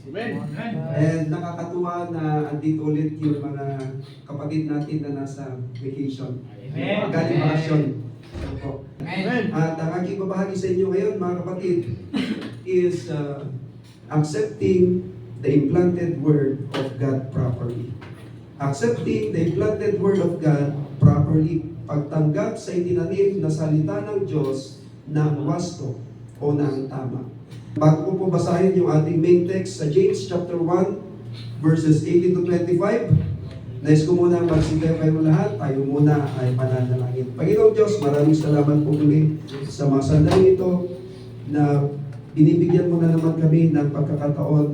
And nakakatuwa na andito ulit yung mga kapatid natin na nasa vacation. Galing bakasyon. Opo. At ang aking babahagi sa inyo ngayon, mga kapatid, is accepting the implanted word of God properly. Accepting the implanted word of God properly. Pagtanggap sa itinanim na salita ng Diyos ng wasto o ng tama. Bago ko po basahin yung ating main text sa James chapter 1 verses 18 to 25, nais ko muna magsigay kayo lahat. Tayo muna ay pananalangin. Panginoong Diyos, maraming salamat po muli sa mga sandali ito na binibigyan mo na naman kami ng pagkakataon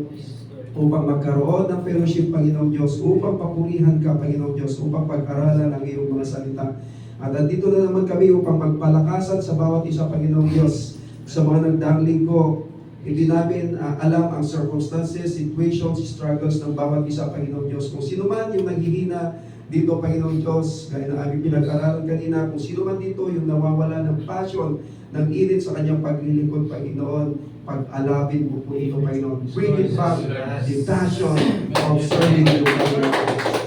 upang magkaroon ng fellowship, Panginoong Diyos, upang papurihan ka, Panginoong Diyos, upang pag-aralan ang iyong mga salita. At andito na naman kami upang magpalakasan sa bawat isa, Panginoong Diyos, sa mga nagdaang linggo. Hindi namin alam ang circumstances, situations, struggles ng bawat isa, Panginoong Diyos. Kung sino man yung naghihina dito, Panginoong Diyos, gaya ng aming pinag-aralan kanina, kung sino man dito yung nawawala ng passion, ng init sa kanyang paglilingkod, Panginoon, pag-alabin mo po ito, Panginoon. Bring it back, the passion of serving you, Panginoon.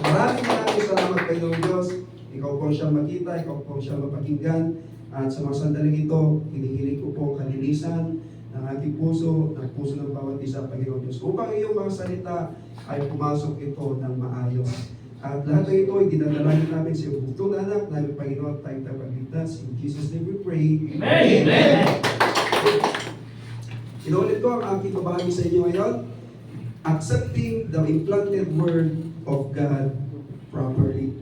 Maraming salamat, Panginoong Diyos. Ikaw po siyang makita, ikaw po siyang mapakinggan. At sa mga sandaling ito, hinihiling ko po kalinisan ng ating puso, ng puso ng bawat isa, Panginoon Diyos, upang iyong mga salita ay pumasok ito ng maayos. At lahat ng ito ay dinadalangin namin sa iyong bugtong anak, namin Panginoon, tayong tagapagligtas. In Jesus' name we pray. Amen! Amen! Inulit ko ang aking babahagi sa inyo ngayon, accepting the implanted word of God properly.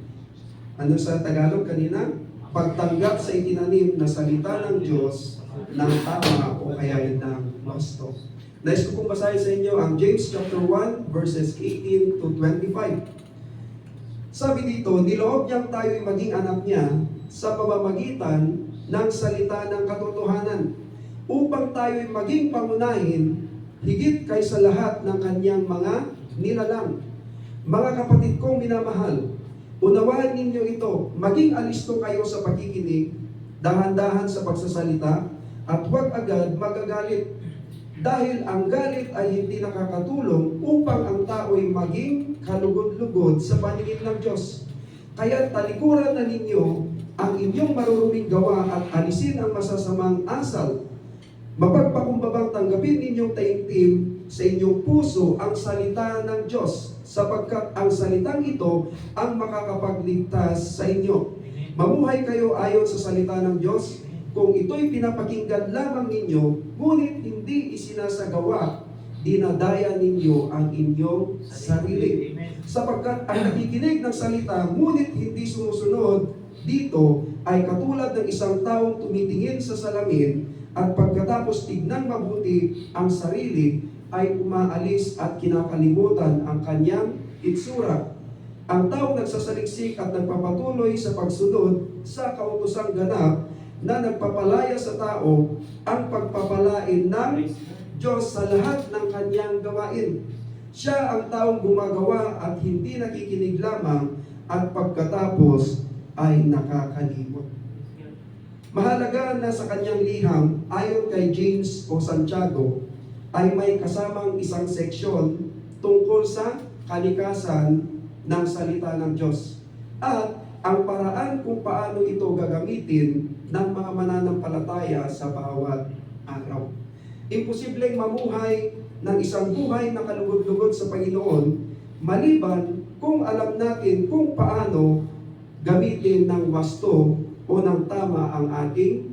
Ano sa Tagalog kanina? Pagtanggap sa itinanim na salita ng Diyos ng tama o kaya ng wasto. Nais ko pong basahin sa inyo ang James chapter 1 verses 18 to 25. Sabi dito, niloob niyang tayo'y maging anak niya sa pamamagitan ng salita ng katotohanan, upang tayo'y maging pangunahin higit kaysa lahat ng kanyang mga nilalang. Mga kapatid kong minamahal, unawaan ninyo ito, maging alisto kayo sa pakikinig, dahan-dahan sa pagsasalita, at huwag agad magagalit. Dahil ang galit ay hindi nakakatulong upang ang tao'y maging kalugod-lugod sa paningin ng Diyos. Kaya talikuran na ninyo ang inyong maruruming gawa at alisin ang masasamang asal. Mapagpakumbabang tanggapin ninyong taimtim sa inyong puso ang salita ng Diyos, sapagkat ang salitang ito ang makakapagligtas sa inyo. Mamuhay kayo ayon sa salita ng Diyos, kung ito'y pinapakinggan lamang ninyo, ngunit hindi isinasagawa, dinadaya ninyo ang inyong sarili. Sapagkat ang nakikinig ng salita, ngunit hindi sumusunod, dito ay katulad ng isang taong tumitingin sa salamin, at pagkatapos tignan mabuti ang sarili, ay umaalis at kinakalimutan ang kanyang itsura. Ang taong nagsasaliksik at nagpapatuloy sa pagsunod sa kautosang ganap na nagpapalaya sa tao, ang pagpapalain ng Diyos sa lahat ng kanyang gawain. Siya ang taong gumagawa at hindi nakikinig lamang, at pagkatapos ay nakakalimot. Mahalaga na sa kanyang liham, ayon kay James o Santiago, ay may kasamang isang seksyon tungkol sa kalikasan ng salita ng Diyos at ang paraan kung paano ito gagamitin ng mga mananampalataya sa bawat araw. Imposibleng mamuhay ng isang buhay na kalugod-lugod sa Panginoon maliban kung alam natin kung paano gamitin ng wasto o ng tama ang ating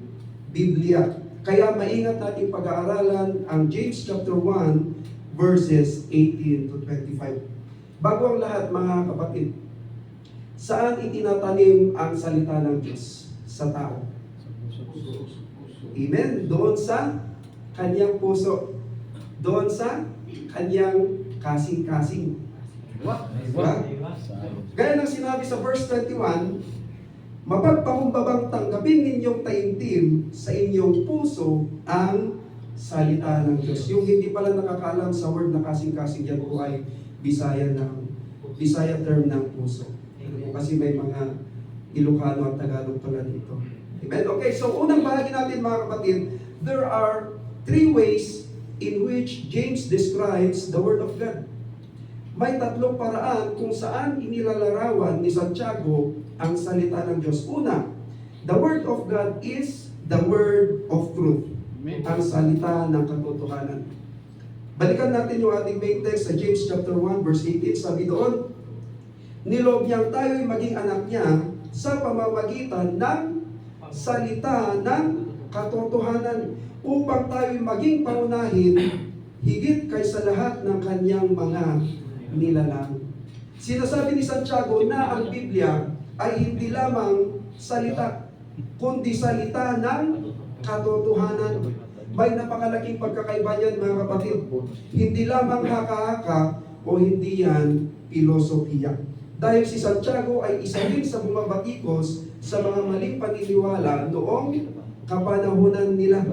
Biblia. Kaya maingat natin pag-aaralan ang James chapter 1 verses 18 to 25. Bago ang lahat, mga kapatid, saan itinatanim ang salita ng Diyos? Sa tao. Amen? Doon sa kanyang puso. Doon sa kanyang kasing-kasing. Diba? Gaya ng sinabi sa verse 21, mapagpakumbabang tanggapin ninyong taimtim sa inyong puso ang salita ng Diyos. Yung hindi pala nakakaalam sa word na kasing-kasing, yan po ay Bisaya term ng puso. Kasi may mga Ilocano at Tagalog pala dito. Amen? Okay, so unang bahagi natin, mga kapatid, there are three ways in which James describes the Word of God. May tatlong paraan kung saan inilalarawan ni Santiago ang salita ng Diyos. Una, the Word of God is the Word of truth. Ang salita ng katotohanan. Balikan natin yung ating main text sa James chapter 1 verse 18. Sabi doon, niloob niyang tayo'y maging anak niya sa pamamagitan ng salita ng katotohanan upang tayo'y maging paunahin higit kaysa lahat ng kanyang mga nilalang. Sinasabi ni Santiago na ang Biblia ay hindi lamang salita, kundi salita ng katotohanan. May napakalaking pagkakaiba niyan, mga kapatid. Hindi lamang haka-haka o hindi yan filosofiya. Dahil si Santiago ay isa rin sa bumabatikos sa mga maling paniniwala noong kapanahunan nila.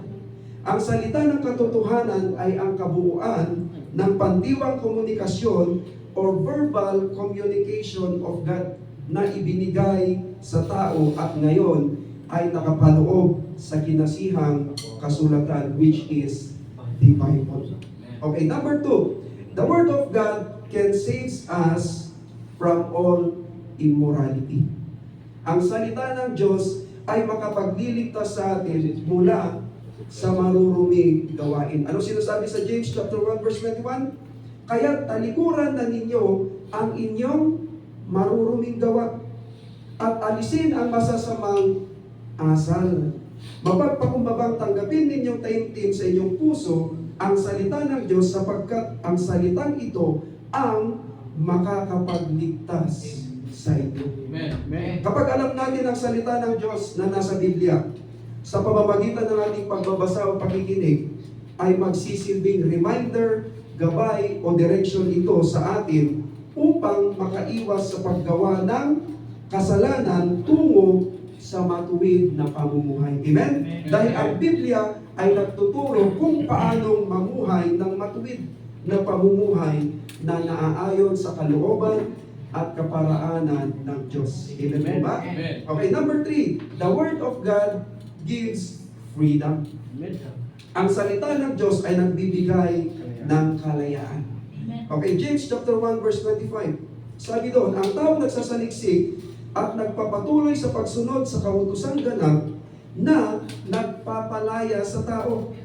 Ang salita ng katotohanan ay ang kabuuan ng pandiwang komunikasyon or verbal communication of God na ibinigay sa tao at ngayon ay nakapaloob sa kinasihang kasulatan, which is the Bible. Okay, number 2, the Word of God can save us from all immorality. Ang salita ng Diyos ay makapagliligtas sa atin mula sa maruruming gawain. Ano sinasabi sa James chapter 1 verse 21? Kaya talikuran na ninyo ang inyong maruruming gawa at alisin ang masasamang asal. Mapagpakumbabang tanggapin ninyong taimtim sa inyong puso ang salita ng Diyos sapagkat ang salitang ito ang makakapagligtas sa inyo. Amen. Kapag alam natin ang salita ng Diyos na nasa Biblia, sa pamamagitan ng ating pagbabasa o pakikinig, ay magsisilbing reminder, gabay o direction ito sa atin upang makaiwas sa paggawa ng kasalanan tungo sa matuwid na pamumuhay. Amen? Dahil ang Biblia ay nagtuturo kung paanong mamuhay ng matuwid na pamumuhay na naaayon sa kalooban at kaparaanan ng Diyos. Amen ba? Amen. Okay, number 3, the Word of God gives freedom. Ang salita ng Diyos ay nagbibigay ng kalayaan. Okay, James chapter 1 verse 25. Sabi doon, ang taong nagsasaliksik at nagpapatuloy sa pagsunod sa kautusang ganap na nagpapalaya sa tao.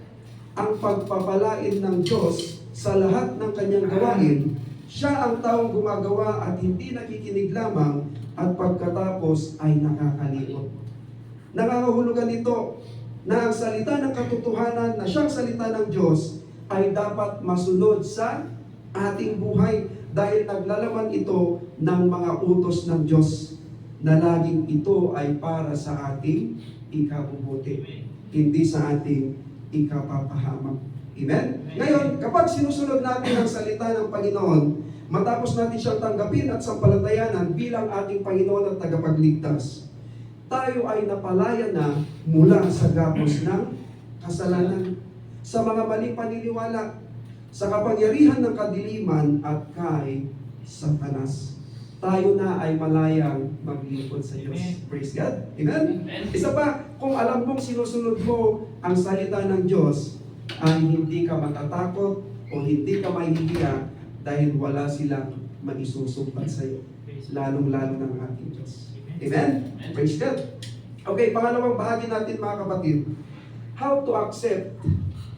Ang pagpapalain ng Diyos sa lahat ng kanyang gawain, siya ang taong gumagawa at hindi nakikinig lamang at pagkatapos ay nakakalimot. Nangangahulugan ito na ang salita ng katotohanan na siyang salita ng Diyos ay dapat masunod sa ating buhay dahil naglalaman ito ng mga utos ng Diyos na laging ito ay para sa ating ikabubuti, hindi sa ating ikapapahamak. Amen? Ngayon, kapag sinusunod natin ang salita ng Panginoon, matapos natin siyang tanggapin at sampalatayanan bilang ating Panginoon at tagapagligtas, tayo ay napalaya na mula sa gapos ng kasalanan, sa mga maling paniniwala, sa kapangyarihan ng kadiliman at kay Satanas. Tayo na ay malayang maglingkod sa Diyos. Amen. Praise God. Amen? Isa pa, kung alam mong sinusunod mo ang salita ng Diyos, ay hindi ka matatakot o hindi ka mahihiya dahil wala silang maisusumpat sa iyo. Lalong-lalo ng ating Diyos. Amen? Praise God. Okay, pangalawang bahagi natin, mga kapatid. How to accept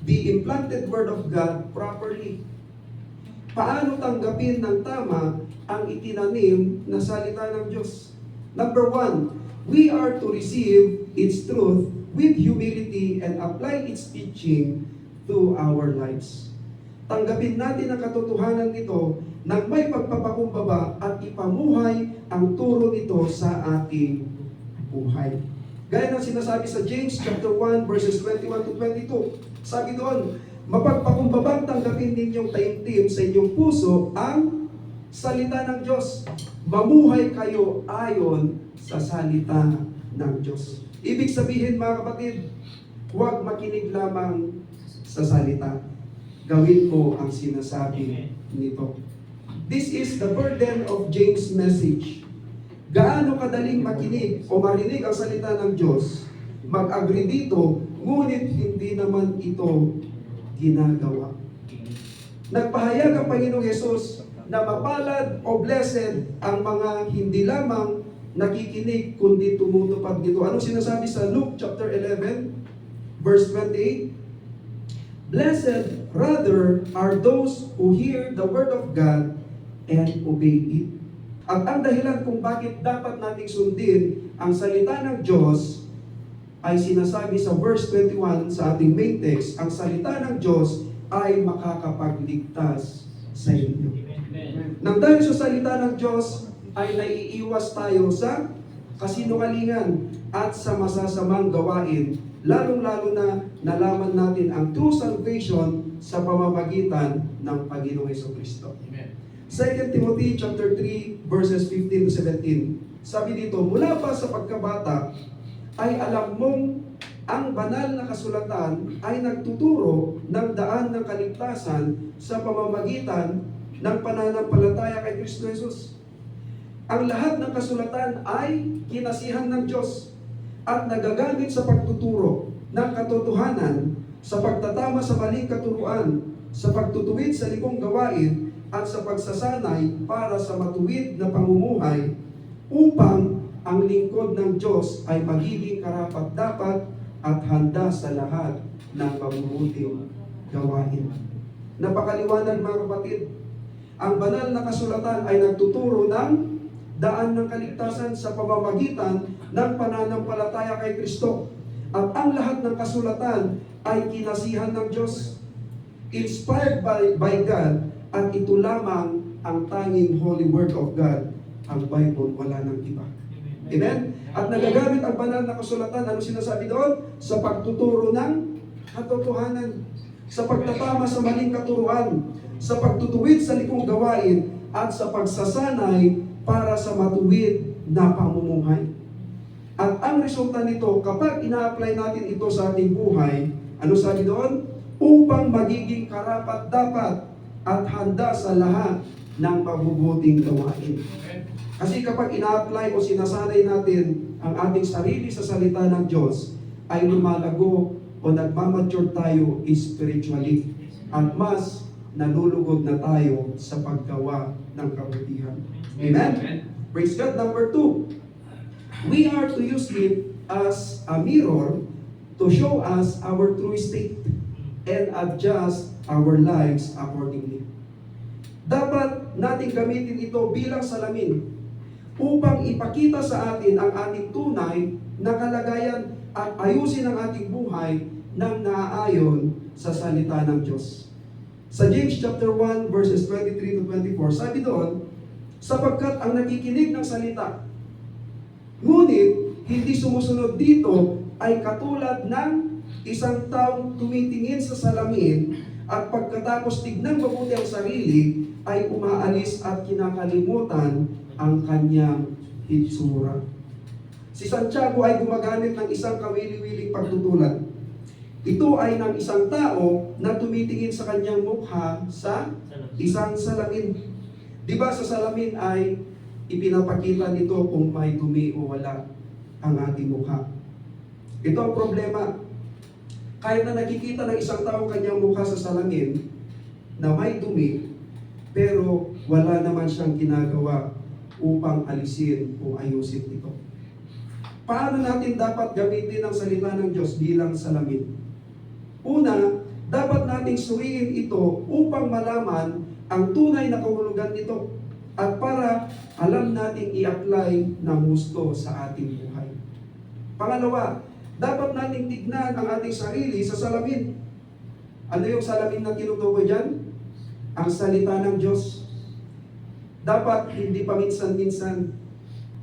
the implanted Word of God properly. Paano tanggapin ng tama ang itinanim na salita ng Diyos? Number 1, we are to receive its truth with humility and apply its teaching to our lives. Tanggapin natin ang katotohanan nito nang may pagpapakumbaba at ipamuhay ang turo nito sa ating buhay. Gaya ng sinasabi sa James chapter 1 verses 21 to 22. Sabi doon, mapagpakumbabang tanggapin ninyong taimtim sa inyong puso ang salita ng Diyos. Mamuhay kayo ayon sa salita ng Diyos. Ibig sabihin, mga kapatid, huwag makinig lamang sa salita. Gawin mo ang sinasabi nito. This is the burden of James' message. Gaano kadaling makinig o marinig ang salita ng Diyos, mag-agree dito, ngunit hindi naman ito ginagawa. Nagpahayag ang Panginoong Yesus na mapalad o blessed ang mga hindi lamang nakikinig kundi tumutupad nito. Ano sinasabi sa Luke chapter 11 verse 28? Blessed rather are those who hear the word of God and obey it. At ang dahilan kung bakit dapat nating sundin ang salita ng Diyos ay sinasabi sa verse 21 sa ating main text, ang salita ng Diyos ay makakapagligtas sa inyo. Nang dahil sa salita ng Diyos ay naiiwas tayo sa kasinungalingan at sa masasamang gawain, lalong-lalo na nalaman natin ang true salvation sa pamamagitan ng Panginoong Jesucristo. 2 Timothy chapter 3 verses 15 to 17. Sabi dito, mula pa sa pagkabata ay alam mong ang banal na kasulatan ay nagtuturo ng daan ng kaligtasan sa pamamagitan ng pananampalataya kay Kristo Jesus. Ang lahat ng kasulatan ay kinasihan ng Diyos at nagagamit sa pagtuturo ng katotohanan, sa pagtatama sa maling katuruan, sa pagtutuwid sa libong gawain, at sa pagsasanay para sa matuwid na pamumuhay upang ang lingkod ng Diyos ay magiging karapat-dapat at handa sa lahat ng mabubuting gawain. Napakaliwanag mga kapatid, ang banal na kasulatan ay nagtuturo ng daan ng kaligtasan sa pamamagitan ng pananampalataya kay Kristo. At ang lahat ng kasulatan ay kinasihan ng Diyos, inspired by God, at ito lamang ang tanging Holy Word of God, ang Bible, wala nang iba. Amen? At nagagamit ang banal na kasulatan, ano sinasabi doon? Sa pagtuturo ng katotohanan, sa pagtatama sa maling katuruan, sa pagtutuwid sa likong gawain, at sa pagsasanay para sa matuwid na pamumuhay. At ang resulta nito, kapag ina-apply natin ito sa ating buhay, ano sabi doon? Upang magiging karapat-dapat at handa sa lahat ng mabubuting gawain. Kasi kapag ina-apply o sinasanay natin ang ating sarili sa salita ng Diyos, ay lumalago o nagmamature tayo spiritually at mas nalulugod na tayo sa paggawa ng kabutihan. Amen? Praise God. Number 2, we are to use it as a mirror to show us our true state and adjust our lives accordingly. Dapat natin gamitin ito bilang salamin upang ipakita sa atin ang ating tunay na kalagayan at ayusin ang ating buhay ng naaayon sa salita ng Diyos. Sa James chapter 1 verses 23 to 24, sabi doon, sapagkat ang nakikinig ng salita, ngunit hindi sumusunod dito ay katulad ng isang taong tumitingin sa salamin at pagkatapos tignan mabuti ang sarili ay umaalis at kinakalimutan ang kanyang hitsura. Si Santiago ay gumagamit ng isang kawili-wiling pagtutulad. Ito ay ng isang tao na tumitingin sa kanyang mukha sa isang salamin. Di ba sa salamin ay ipinapakita nito kung may dumi o wala ang ating mukha. Ito ang problema. Kahit na nakikita ng isang tao kanyang mukha sa salamin na may dumi, pero wala naman siyang ginagawa upang alisin o ayusin ito. Paano natin dapat gamitin ang salita ng Diyos bilang salamin? Una, dapat nating suriin ito upang malaman ang tunay na kahulugan nito at para alam nating i-apply ng gusto sa ating buhay. Pangalawa, dapat nating tignan ang ating sarili sa salamin. Ano yung salamin na tinutukoy dyan? Ang salita ng Diyos. Dapat hindi paminsan-minsan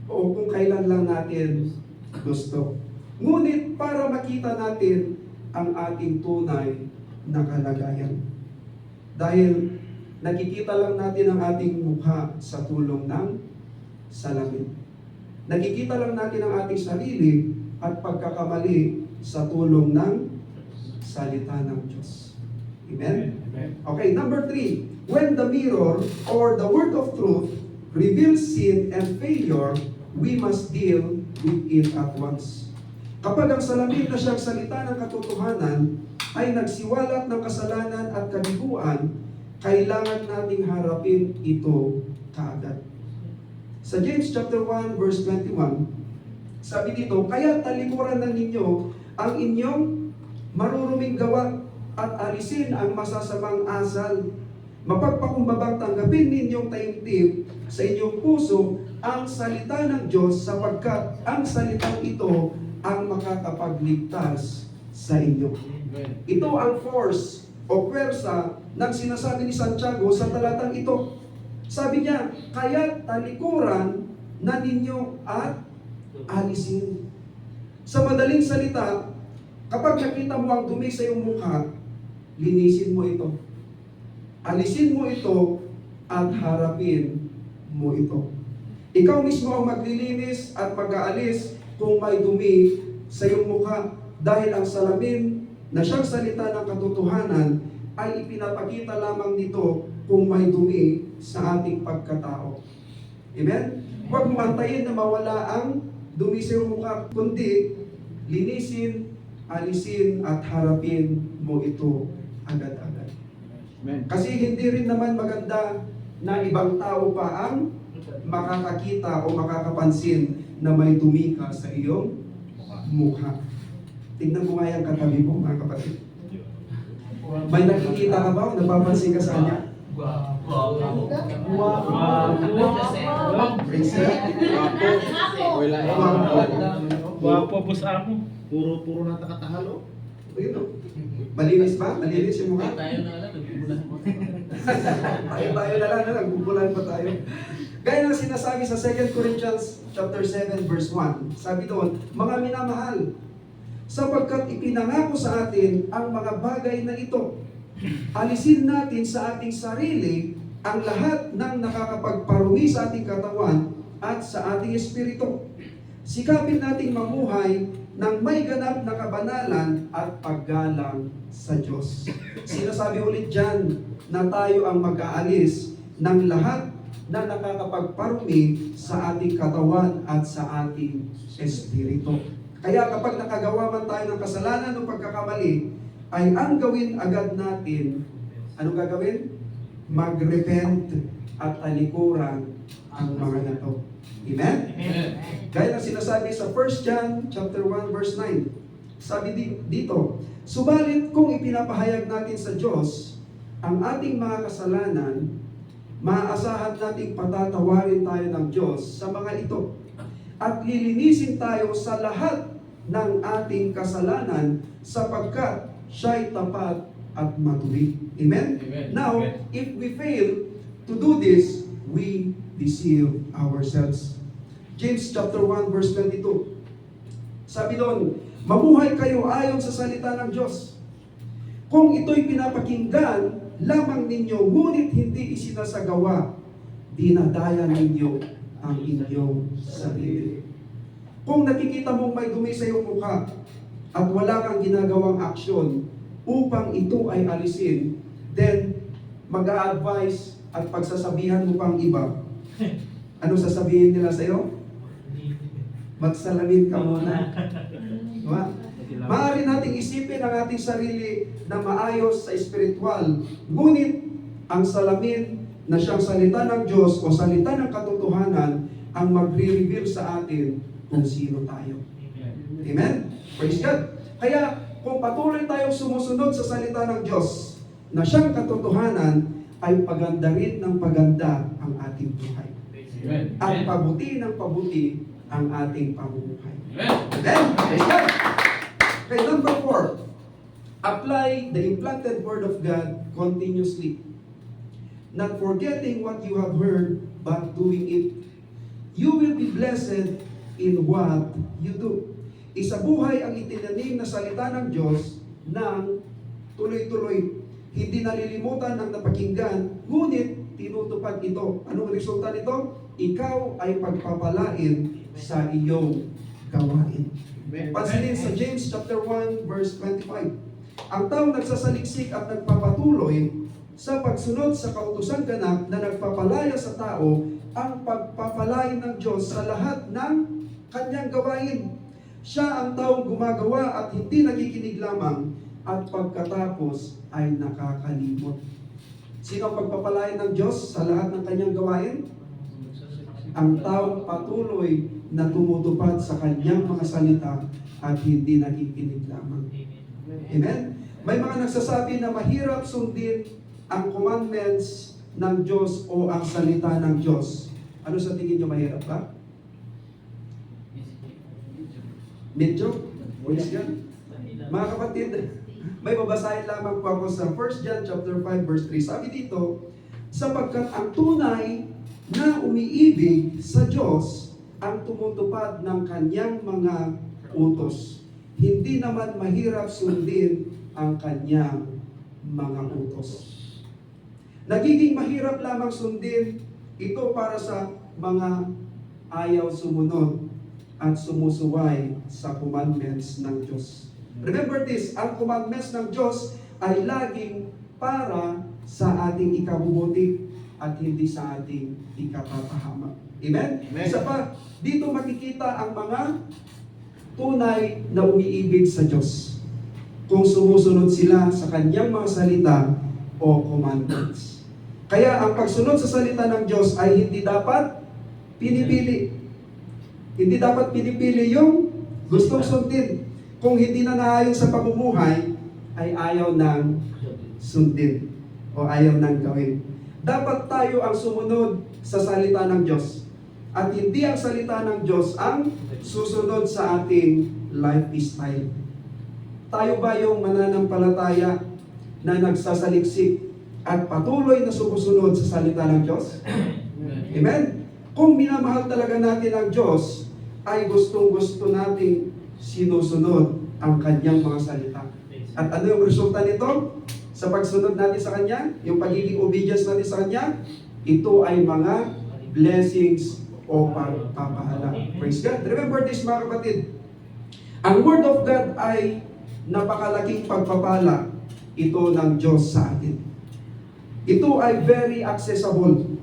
o kung kailan lang natin gusto. Ngunit para makita natin ang ating tunay na kalagayan. Dahil nakikita lang natin ang ating mukha sa tulong ng salamin. Nakikita lang natin ang ating sarili at pagkakamali sa tulong ng salita ng Diyos. Amen? Okay, number 3. When the mirror or the word of truth reveals sin and failure, we must deal with it at once. Kapag ang salamin na siyang salita ng katotohanan ay nagsiwalat ng kasalanan at kabiguan, kailangan nating harapin ito kaagad. Sa James chapter 1 verse 21, sabi dito, kaya talikuran na ninyo ang inyong maruruming gawa at alisin ang masasamang asal. Mapagpakumbabang tanggapin ninyong taimtim sa inyong puso ang salita ng Diyos sapagkat ang salitang ito ang makakapagligtas sa inyo. Ito ang force o pwersa ng sinasabi ni Santiago sa talatang ito. Sabi niya, kaya talikuran na ninyo at alisin. Sa madaling salita, kapag nakita mo ang dumi sa iyong mukha, linisin mo ito. Alisin mo ito at harapin mo ito. Ikaw mismo ang maglilinis at mag-aalis kung may dumi sa iyong mukha dahil ang salamin na siyang salita ng katotohanan ay ipinapakita lamang nito kung may dumi sa ating pagkatao. Amen? Huwag mo antayin na mawala ang dumi sa iyong mukha, kundi linisin, alisin at harapin mo ito agad-agad. Amen. Kasi hindi rin naman maganda na ibang tao pa ang makakakita o makakapansin na may dumi ka sa iyong mukha. Tingnan mo nga yung katabi mo, mga kapatid. May nakikita ka ba o napapansin ka sa kanya? Praise God. Wala Wapo po sa amo. Puro na takatahalo. Ayun o. Malinis ba? Malinis yung mukha? Tayo na lang, nagbubulan mo. Tayo na lang, nagbubulan pa tayo. Gaya ng sinasabi sa 2 Corinthians chapter 7 verse 1. Sabi doon, mga minamahal, sapagkat ipinangako sa atin ang mga bagay na ito, alisin natin sa ating sarili ang lahat ng nakakapagparumi sa ating katawan at sa ating espiritu. Sikapin nating mamuhay ng may ganap na kabanalan at paggalang sa Diyos. Sinasabi ulit dyan na tayo ang mag-aalis ng lahat na nakakapagparumi sa ating katawan at sa ating espiritu. Kaya kapag nakagawa man tayo ng kasalanan o pagkakamali, ay ang gawin agad natin, anong gagawin? Mag-repent at talikuran ang mga nato. Amen? Amen. Gaya ng sinasabi sa 1 John chapter 1 verse 9. Sabi dito, subalit kung ipinapahayag natin sa Diyos ang ating mga kasalanan, maaasahan nating patatawarin tayo ng Diyos sa mga ito. At lilinisin tayo sa lahat ng ating kasalanan sapagkat siya'y tapat at matuwid. Amen? Amen. Now, Amen. if we fail to do this, we deceive ourselves. James chapter 1 verse 22. Sabi doon, mamuhay kayo ayon sa salita ng Diyos. Kung ito'y pinapakinggan lamang ninyo, ngunit hindi isinasagawa, dinadaya ninyo ang inyong sarili. Kung nakikita mong may dumi sa iyong mukha at wala kang ginagawang aksyon upang ito ay alisin, then mag-a-advise at pagsasabihan mo pang iba. Ano sasabihin nila sa iyo? Magsalamin ka muna. Diba? Maaari nating isipin ang ating sarili na maayos sa espiritual. Ngunit ang salamin na siyang salita ng Diyos o salita ng katotohanan ang magre-reveal sa atin kung sino tayo. Amen? Praise God. Kaya kung patuloy tayong sumusunod sa salita ng Diyos na siyang katotohanan, ay paganda rin ng paganda ang ating buhay. Amen. At pabuti ng pabuti ang ating pamumuhay. Amen. Amen? Praise God. Okay, number 4. Apply the implanted word of God continuously. Not forgetting what you have heard, but doing it. You will be blessed in what you do. Isabuhay ang itinanim na salita ng Diyos ng tuloy-tuloy. Hindi nalilimutan ang napakinggan, ngunit tinutupad ito. Anong resulta nito? Ikaw ay pagpapalain sa iyong gawain. Pansinin sa James chapter 1 verse 25. Ang taong nagsasaliksik at nagpapatuloy sa pagsunod sa kautosang ganap na nagpapalaya sa tao ang pagpapalain ng Diyos sa lahat ng kanyang gawain. Siya ang taong gumagawa at hindi nakikinig lamang at pagkatapos ay nakakalimot. Sino ang pagpapalain ng Diyos sa lahat ng kanyang gawain? Ang taong patuloy na tumutupad sa kanyang mga salita at hindi nakikinig lamang. Amen? May mga nagsasabi na mahirap sundin ang commandments ng Diyos o ang salita ng Diyos. Ano sa tingin nyo, mahirap ba? Medyo? Boys yan? Mga kapatid, may babasahin lamang po ako sa 1 John chapter 5 verse 3. Sabi dito, sapagkat ang tunay na umiibig sa Diyos ang tumutupad ng kanyang mga utos. Hindi naman mahirap sundin ang kanyang mga utos. Nagiging mahirap lamang sundin ito para sa mga ayaw sumunod at sumusuway sa commandments ng Diyos. Remember this, ang commandments ng Diyos ay laging para sa ating ikabubuti at hindi sa ating ikapapahamak. Amen? Amen. Isa pa, dito makikita ang mga tunay na umiibig sa Diyos kung sumusunod sila sa kanyang mga salita o commandments. Kaya ang pagsunod sa salita ng Diyos ay hindi dapat pinipili. Hindi dapat pinipili yung gustong sundin. Kung hindi na naayon sa pamumuhay, ay ayaw ng sundin o ayaw ng gawin. Dapat tayo ang sumunod sa salita ng Diyos. At hindi ang salita ng Diyos ang susunod sa ating lifestyle. Tayo ba yung mananampalataya na nagsasaliksik at patuloy na sumusunod sa salita ng Diyos? Amen? Kung minamahal talaga natin ang Diyos, ay gustong-gusto nating sinusunod ang kanyang mga salita. At ano yung resulta nito? Sa pagsunod natin sa Kanya, yung pagiging obedience natin sa Kanya, ito ay mga blessings o pagpapahala. Praise God. Remember this, mga kapatid. Ang Word of God ay napakalaking pagpapala ito ng Diyos sa atin. Ito ay very accessible.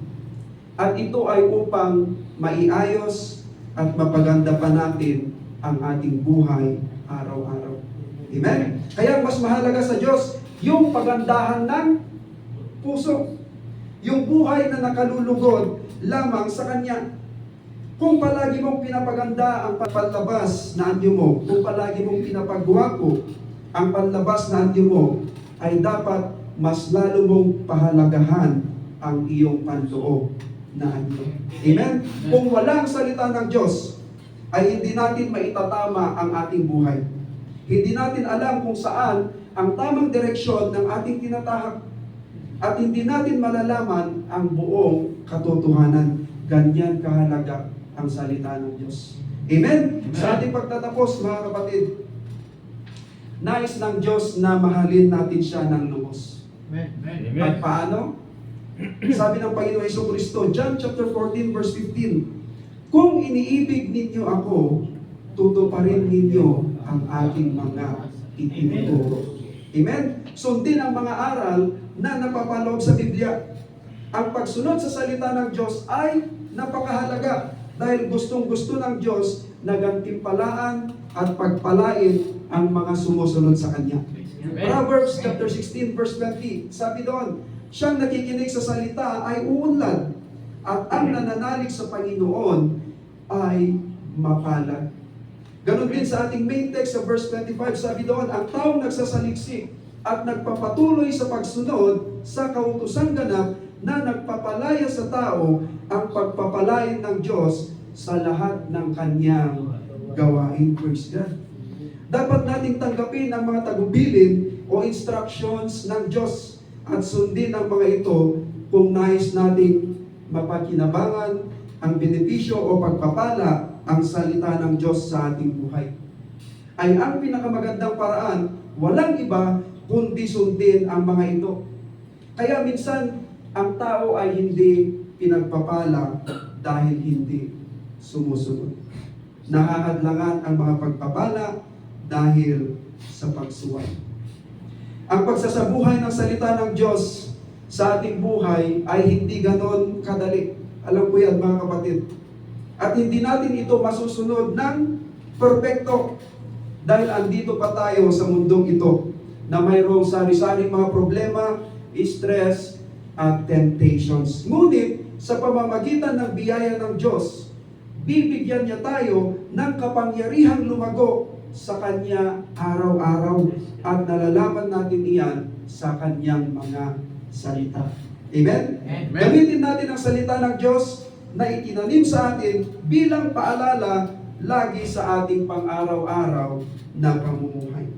At ito ay upang maiayos at mapaganda pa natin ang ating buhay araw-araw. Amen? Kaya mas mahalaga sa Diyos yung pagandahan ng puso. Yung buhay na nakalulugod lamang sa Kanya. Kung palagi mong pinapaganda ang panlabas na anyo mo, kung palagi mong pinapagwapo ang panlabas na anyo mo, ay dapat mas lalo mong pahalagahan ang iyong panloob na anyo. Amen? Kung walang salita ng Diyos, ay hindi natin maitatama ang ating buhay. Hindi natin alam kung saan ang tamang direksyon ng ating tinatahak. At hindi natin malalaman ang buong katotohanan. Ganyan kahalaga ang salita ng Diyos. Amen? Sa ating pagtatapos, mga kapatid, nais ng Diyos na mahalin natin siya ng lubos. Amen. At paano? Sabi ng Panginoon Jesucristo, John chapter 14 verse 15, kung iniibig ninyo ako, tutuparin ninyo ang aking mga itinuturo. Amen? Sundin ang mga aral na napapaloob sa Biblia. Ang pagsunod sa salita ng Diyos ay napakahalaga dahil gustong-gusto ng Diyos na gantimpalaan at pagpalain ang mga sumusunod sa Kanya. Proverbs chapter 16 verse 20, sabi doon, siyang nakikinig sa salita ay uunlad at ang nananalig sa Panginoon ay mapalad. Ganon din sa ating main text sa verse 25, sabi doon, ang taong nagsasaliksik at nagpapatuloy sa pagsunod sa kautusang ganap na nagpapalaya sa tao ang pagpapalain ng Diyos sa lahat ng kanyang gawain. Praise God. Dapat nating tanggapin ang mga tagubilin o instructions ng Diyos at sundin ang mga ito kung nais nating mapakinabangan ang benepisyo o pagpapala ang salita ng Diyos sa ating buhay. Ay ang pinakamagandang paraan, walang iba kundi sundin ang mga ito. Kaya minsan, ang tao ay hindi pinagpapala dahil hindi sumusunod. Nakakadlangan ang mga pagpapala dahil sa pagsuway. Ang pagsasabuhay ng salita ng Diyos sa ating buhay ay hindi ganon kadali. Alam ko yan, mga kapatid. At hindi natin ito masusunod ng Perfecto. Dahil andito pa tayo sa mundong ito na mayroong sari-saring mga problema, stress, at temptations. Ngunit, sa pamamagitan ng biyaya ng Diyos, bibigyan niya tayo ng kapangyarihang lumago sa Kanya araw-araw at nalalaman natin iyan sa Kanyang mga salita. Amen? Amen. Gamitin natin ang salita ng Diyos na itinanim sa atin bilang paalala lagi sa ating pang-araw-araw na pamumuhay.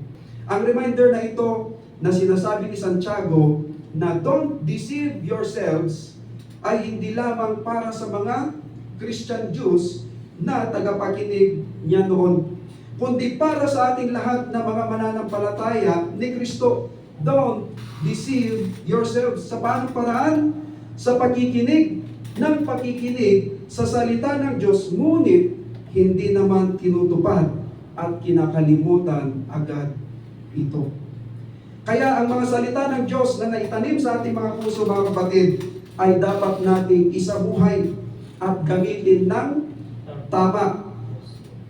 Ang reminder na ito na sinasabi ni Santiago na don't deceive yourselves ay hindi lamang para sa mga Christian Jews na tagapakinig niya noon, kundi para sa ating lahat na mga mananampalataya ni Kristo. Don't deceive yourselves. Sa paanong paraan? Sa pakikinig sa salita ng Diyos, ngunit hindi naman tinutupad at kinakalimutan agad ito. Kaya ang mga salita ng Diyos na naitanim sa ating mga puso, mga kapatid, ay dapat nating isabuhay at gamitin ng tama.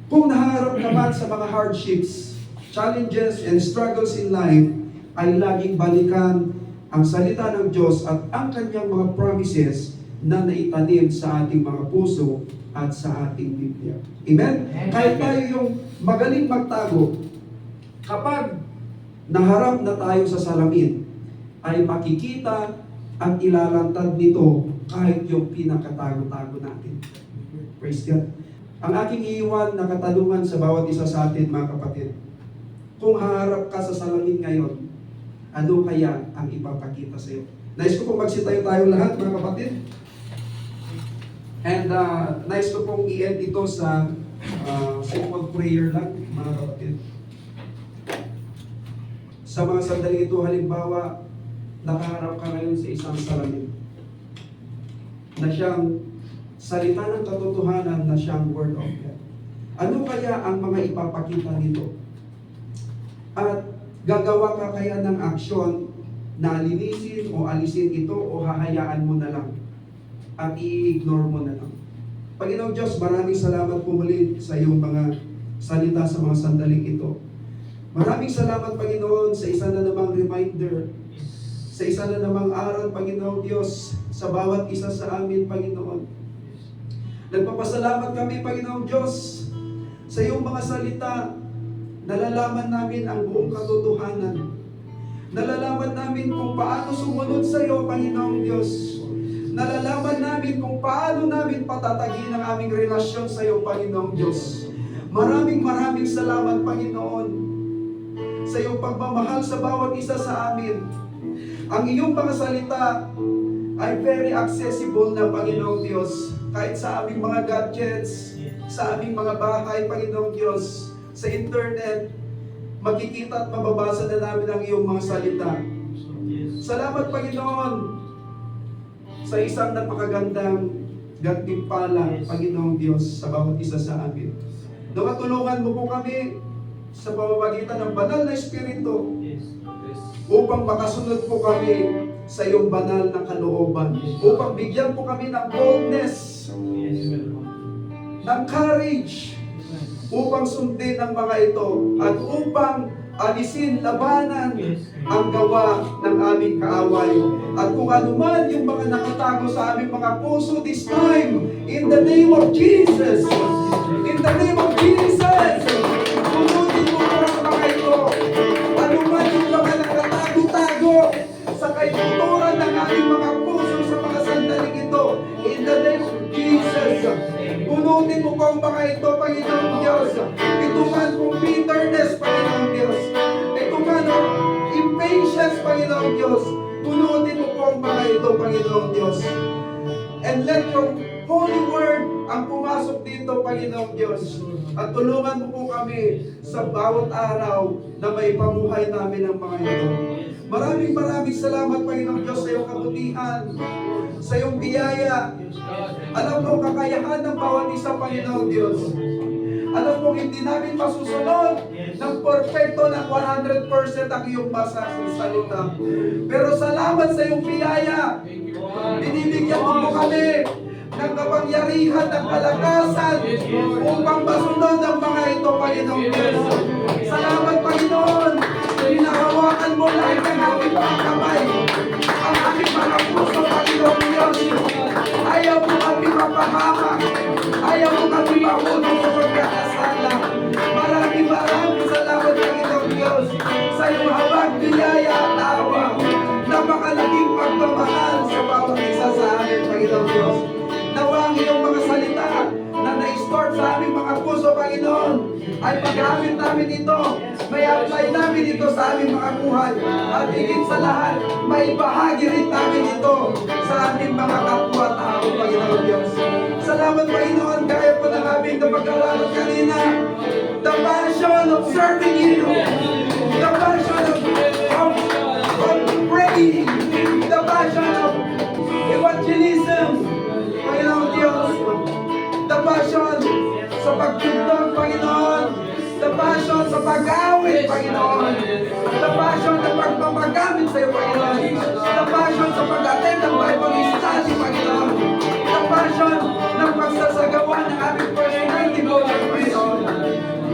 Kung naharap naman sa mga hardships, challenges, and struggles in life, ay laging balikan ang salita ng Diyos at ang kanyang mga promises na naitanim sa ating mga puso at sa ating Biblia. Amen? Kahit tayo yung magaling magtago, kapag naharap na tayo sa salamin, ay makikita at ilalantad nito kahit yung pinakatago-tago natin. Praise God. Ang aking iiwan na katanungan sa bawat isa sa atin, mga kapatid, kung haharap ka sa salamin ngayon, ano kaya ang ipapakita sa iyo? Nais ko pong magsitayo tayo lahat, mga kapatid. And nais ko pong i-end ito sa simple prayer lang, mga kapatid. Sa mga sandaling ito, halimbawa, nakaharap ka ngayon sa isang salamin na siyang salita ng katotohanan, na siyang Word of God. Ano kaya ang mga ipapakita nito? At gagawa ka kaya ng aksyon na linisin o alisin ito, o hahayaan mo na lang at i-ignore mo na lang? Panginoong Diyos, maraming salamat po muli sa iyong mga salita sa mga sandaling ito. Maraming salamat, Panginoon, sa isa na namang reminder, sa isa na namang aral, Panginoong Diyos, sa bawat isa sa amin, Panginoon. Nagpapasalamat kami, Panginoong Diyos, sa iyong mga salita. Nalalaman namin ang buong katotohanan. Nalalaman namin kung paano sumunod sa iyo, Panginoong Diyos. Nalalaman namin kung paano namin patatagin ang aming relasyon sa iyo, Panginoong Diyos. Maraming salamat, Panginoon, sa iyong pagmamahal sa bawat isa sa amin. Ang iyong mga salita ay very accessible na, Panginoong Diyos. Kahit sa aming mga gadgets, sa aming mga bahay, Panginoong Diyos, sa internet, makikita at mababasa na namin ang iyong mga salita. Salamat, Panginoon, sa isang napakagandang gantimpala, Panginoong Diyos, sa bawat isa sa amin. Tulungan mo po kami sa pamamagitan ng banal na Espiritu upang makasunod po kami sa iyong banal na kalooban, upang bigyan po kami ng boldness, ng courage, upang sundin ang mga ito, at upang alisin, labanan ang gawa ng aming kaaway. At kung ano man yung mga nakatago sa aming mga puso this time, in the name of Jesus, in the name of Jesus, punutin mo po ang mga ito. Ano man yung mga nakatago-tago sa kaituturan ng aming mga puso sa mga sandaling ito, in the name of Jesus, punutin mo po ang mga ito, Panginoong Diyos. Ito man kung bitterness, Panginoong Diyos. Ito man ang impatience, Panginoong Diyos. Punutin mo po ang mga ito, Panginoong Diyos. And let your Holy Word ang pumasok dito, Panginoong Diyos. At tulungan mo po kami sa bawat araw na may pamuhay namin ang mga ito. Maraming salamat, Panginoong Diyos, sa iyong kabutihan, sa iyong biyaya. Alam mo, kakayahan ng bawat isa, Panginoong Diyos. Alam mo, hindi namin masusunod ng perfecto ng 100% ang iyong salita. Pero salamat sa iyong biyaya. Binibigyan mo po kami ng kapangyarihan, ng kalakasan upang masunod ang mga ito, Panginoon Diyos. Salamat, Panginoon. Pinahawakan mo lahat ng aming mga kamay, ang aming mga puso, Panginoon Diyos. Ayaw mo kami mapahamak. Ayaw mo kami mahulog sa pagkakasala. Maraming salamat, Panginoon Diyos, sa iyong habag, biyaya at awa. Napakalaking pagmamahal sa bawat isa sa amin, Panginoon Diyos. Nawa ang iyong mga salita na na-store sa aming mga puso, Panginoon, ay paggamit namin ito, may apply namin ito sa aming mga buhay. At higit sa lahat, may bahagi rin namin ito sa aming mga kapwa-tao, Panginoon Diyos. Salamat, Panginoon, kaya po ng aming napag-aralan kanina. The passion of serving you. The passion of praying. The passion of evangelism. Panginoon Diyos. The passion sa pagtugtog, Panginoon. The passion sa pag-awit, Panginoon. The passion na pagpapagamit sa iyo, Panginoon. The passion sa pag-attend ng Bible study, Panginoon. The passion ng pagsasagawa ng aming personality mo, Panginoon.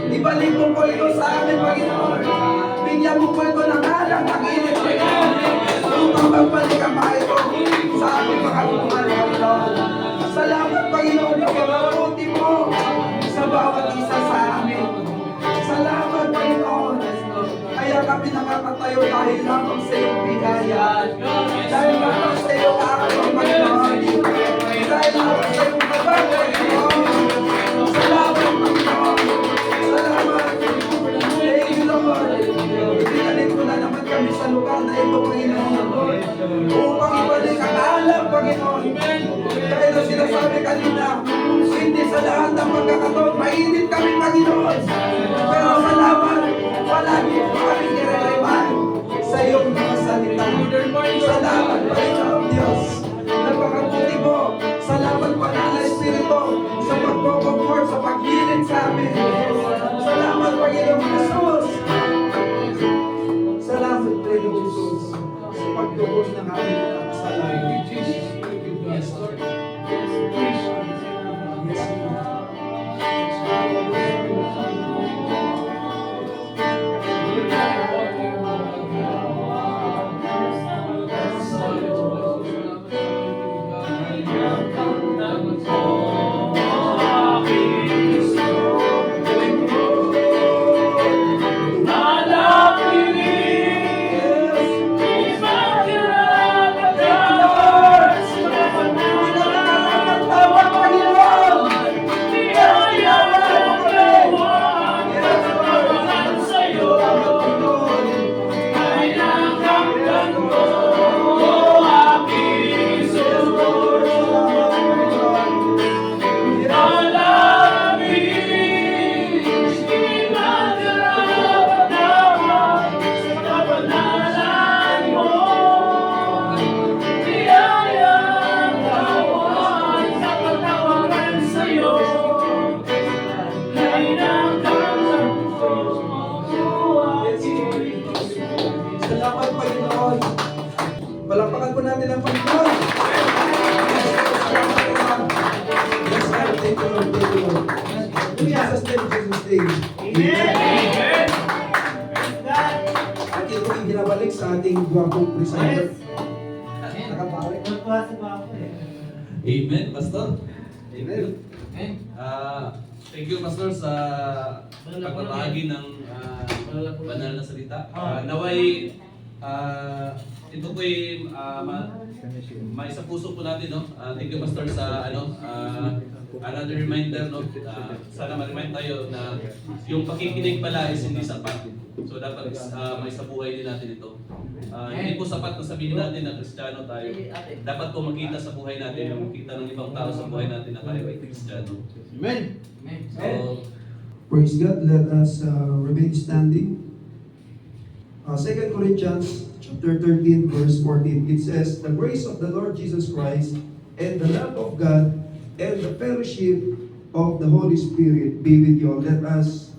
Ibalik mo po ito sa amin, Panginoon. Bigyan mo po ito ng alam, ng init, Panginoon. Upang magbalik ang mga ito sa aming mga buhay, Panginoon. Salamat, Panginoon, na pagkakuti mo sa bawat isa sa amin. Salamat, Panginoon. Kaya kami nakakatayo dahil lamang sa iyong bigaya. Dahil lamang sa iyong araw, Panginoon. Dahil lamang sa iyong kabag, Panginoon. Salamat, Panginoon. Salamat. Thank you, Lord. Ibigalik mo na naman kami sa lugar na ito, Panginoon. Upang ibalik ang alam, Panginoon. Dahil na sinasabi kanina, hindi sa lahat ng pagkakataon, mainit kami, Panginoon. Pero salamat, palagi po kami nire-remind sa iyong mga salita. Salamat, Panginoon Diyos. Napakabuti mo. Salamat, Panginoon Espiritu, sa pagpo-comfort, sa pag-hilit sa amin. Salamat, Panginoon Jesus. Salamat, Panginoon Jesus, sa pagtubos ng aming mga kasalanan. Yes, Lord. Yes, Lord. Salamat, Panginoon. Palakpakan po natin ang Panginoon. Yes, God. Thank you, Lord. Thank you, Lord. In Jesus' name, in Jesus' name. Amen. At ito ay binabalik sa ating guwapong presenter. Nakabalik. Amen, Pastor. Amen. Thank you, Pastor, sa pagbabahagi ng banal na salita. Naway, ito po ay may sa puso po natin, no? Thank you, Pastor, sa another reminder, no? Sana ma-remind tayo na yung pakikinig pala is hindi sapat. So dapat may sa buhay din natin ito. Hindi po sapat na sabihin natin na Kristiyano tayo. Dapat po makita sa buhay natin, makita ng ibang tao sa buhay natin na tayo ay Kristiyano. Amen. So, Praise God. Let us remain standing. 2 Corinthians chapter 13, verse 14. It says, "The grace of the Lord Jesus Christ and the love of God and the fellowship of the Holy Spirit be with you all." Let us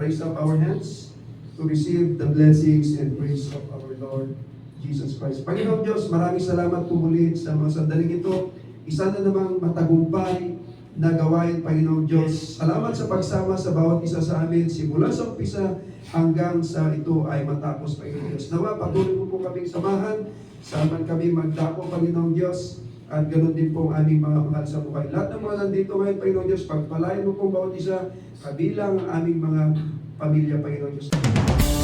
raise up our hands to receive the blessings and grace of our Lord Jesus Christ. Panginoon Diyos, maraming salamat po muli sa mga sandaling ito. isa na namang matagumpay na gawain, Panginoong Diyos. Salamat sa pagsama sa bawat isa sa amin, simula sa umpisa hanggang sa ito ay matapos, Panginoong Diyos. Nawa, patuloy mo po kaming samahan, samahan kami magdako, Panginoong Diyos, at ganoon din po ang aming mga mahal sa buhay. Lahat ng mga nandito ngayon, Panginoong Diyos, pagpalain mo po bawat isa, kabilang ang aming mga pamilya, Panginoong Diyos.